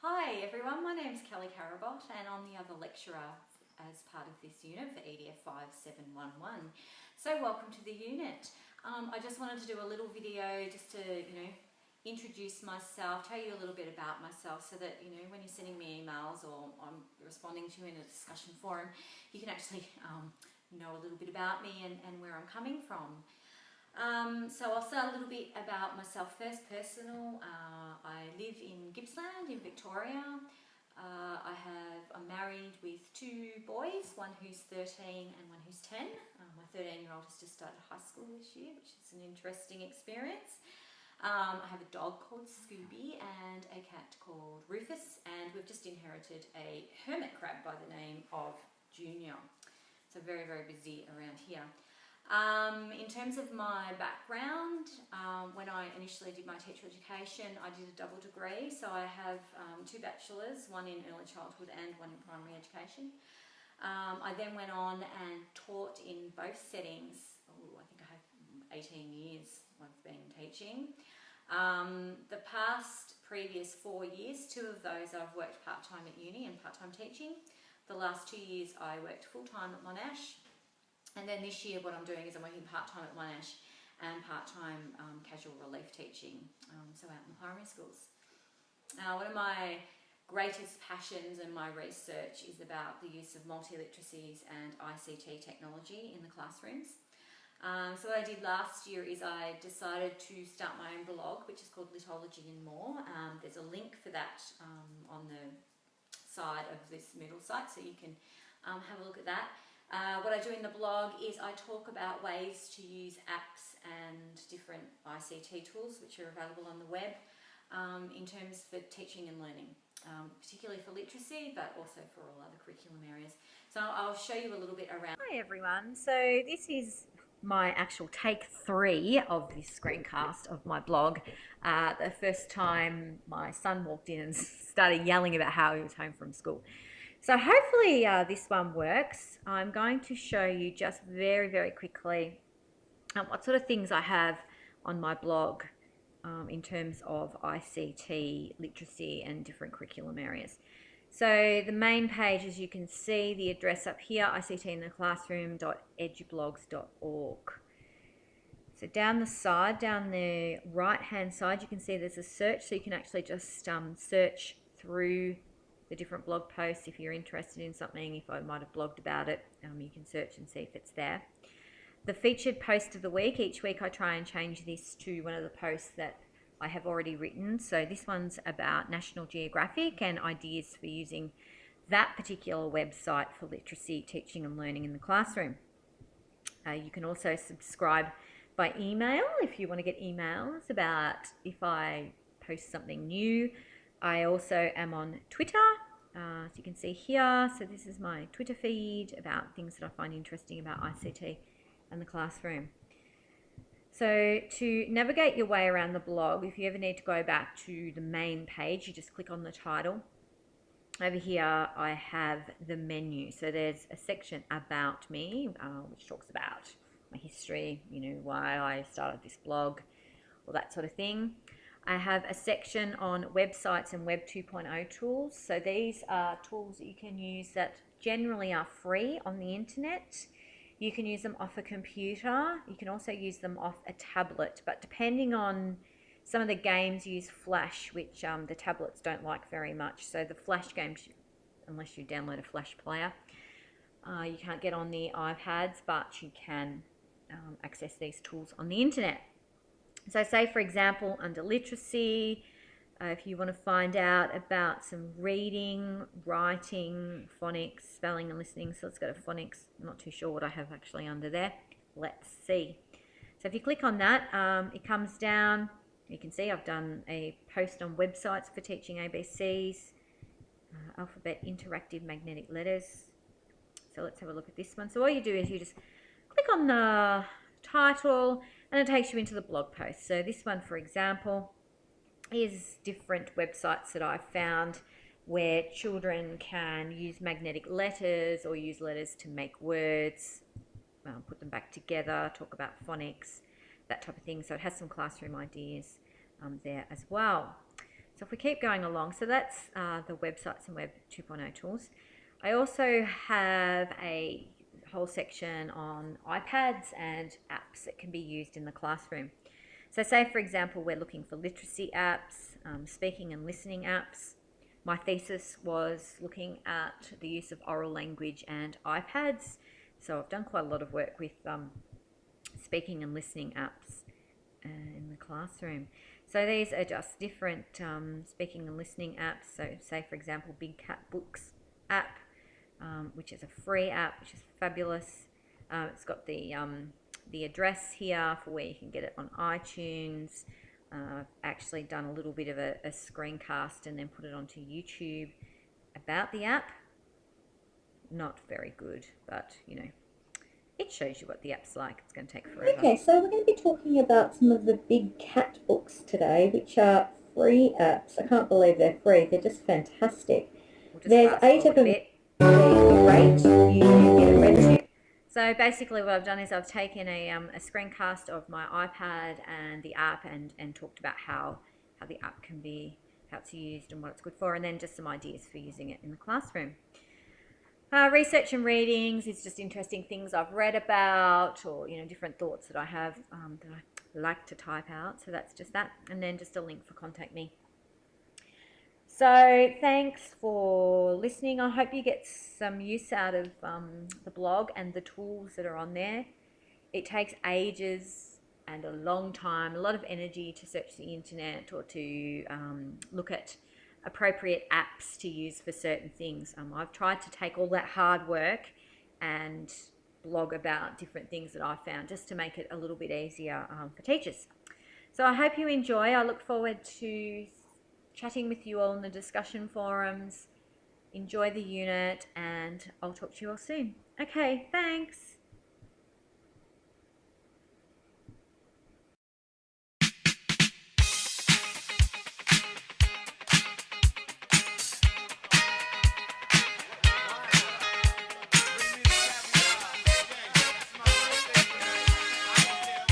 Hi everyone, my name's Kelly Carabot and I'm the other lecturer as part of this unit for EDF5711. So welcome to the unit. I just wanted to do a little video just to, introduce myself, tell you a little bit about myself so that, when you're sending me emails or I'm responding to you in a discussion forum, you can actually know a little bit about me and where I'm coming from. So I'll start a little bit about myself first, personal. I live in Gippsland in Victoria. I'm married with two boys, one who's 13 and one who's 10. My 13-year-old has just started high school this year, which is an interesting experience. I have a dog called Scooby and a cat called Rufus, and we've just inherited a hermit crab by the name of Junior. So very, very busy around here. In terms of my background, when I initially did my teacher education, I did a double degree. So I have two bachelors, one in early childhood and one in primary education. I then went on and taught in both settings. I think I have 18 years I've been teaching. The previous 4 years, 2 of those I've worked part-time at uni and part-time teaching. The last 2 years I worked full-time at Monash. And then this year what I'm doing is I'm working part-time at Monash and part-time casual relief teaching, so out in the primary schools. One of my greatest passions in my research is about the use of multiliteracies and ICT technology in the classrooms. So what I did last year is I decided to start my own blog, which is called Litology and More. There's a link for that on the side of this Moodle site, so you can have a look at that. What I do in the blog is I talk about ways to use apps and different ICT tools which are available on the web in terms for teaching and learning, particularly for literacy, but also for all other curriculum areas. So I'll show you a little bit around. Hi everyone, so this is my actual take 3 of this screencast of my blog. The first time my son walked in and started yelling about how he was home from school. So hopefully this one works. I'm going to show you just very, very quickly what sort of things I have on my blog in terms of ICT, literacy and different curriculum areas. So the main page, as you can see, the address up here, ictintheclassroom.edublogs.org. So down the right-hand side, you can see there's a search, so you can actually just search through the different blog posts. If you're interested in something, if I might have blogged about it, you can search and see if it's there. The featured post of the week, each week I try and change this to one of the posts that I have already written. So this one's about National Geographic and ideas for using that particular website for literacy, teaching and learning in the classroom. You can also subscribe by email if you want to get emails about if I post something new. I also am on Twitter, as you can see here. So this is my Twitter feed about things that I find interesting about ICT and the classroom. So to navigate your way around the blog, if you ever need to go back to the main page, you just click on the title. Over here I have the menu. So there's a section about me, which talks about my history, why I started this blog, all that sort of thing. I have a section on websites and Web 2.0 tools. So these are tools that you can use that generally are free on the internet. You can use them off a computer. You can also use them off a tablet, but depending on some of the games use Flash, which the tablets don't like very much. So the Flash games, unless you download a Flash player, you can't get on the iPads, but you can access these tools on the internet. So say, for example, under literacy, if you want to find out about some reading, writing, phonics, spelling and listening. So let's go to phonics. I'm not too sure what I have actually under there. Let's see. So if you click on that, it comes down. You can see I've done a post on websites for teaching ABCs, alphabet, interactive magnetic letters. So let's have a look at this one. So all you do is you just click on the title and it takes you into the blog post. So this one, for example, is different websites that I've found where children can use magnetic letters or use letters to make words, put them back together, talk about phonics, that type of thing. So it has some classroom ideas there as well. So if we keep going along, so that's the Websites and Web 2.0 tools. I also have a whole section on iPads and apps that can be used in the classroom. So say, for example, we're looking for literacy apps, speaking and listening apps. My thesis was looking at the use of oral language and iPads. So I've done quite a lot of work with speaking and listening apps in the classroom. So these are just different speaking and listening apps. So say, for example, Big Cat Books app, which is a free app, which is fabulous. It's got the address here for where you can get it on iTunes. I've actually done a little bit of a screencast and then put it onto YouTube about the app. Not very good, but you know, it shows you what the app's like. It's going to take forever. Okay, so we're going to be talking about some of the Big Cat books today, which are free apps. I can't believe they're free. They're just fantastic. We'll just There's fast 8 of forward a them. bit. Great. You get a red. So basically what I've done is I've taken a screencast of my iPad and the app and talked about how the app can be, how it's used and what it's good for, and then just some ideas for using it in the classroom. Research and readings is just interesting things I've read about, or you know, different thoughts that I have that I like to type out. So that's just that, and then just a link for contact me. So thanks for listening. I hope you get some use out of the blog and the tools that are on there. It takes ages and a long time, a lot of energy to search the internet or to look at appropriate apps to use for certain things. I've tried to take all that hard work and blog about different things that I've found just to make it a little bit easier for teachers. So I hope you enjoy. I look forward to chatting with you all in the discussion forums. Enjoy the unit, and I'll talk to you all soon. Okay, thanks.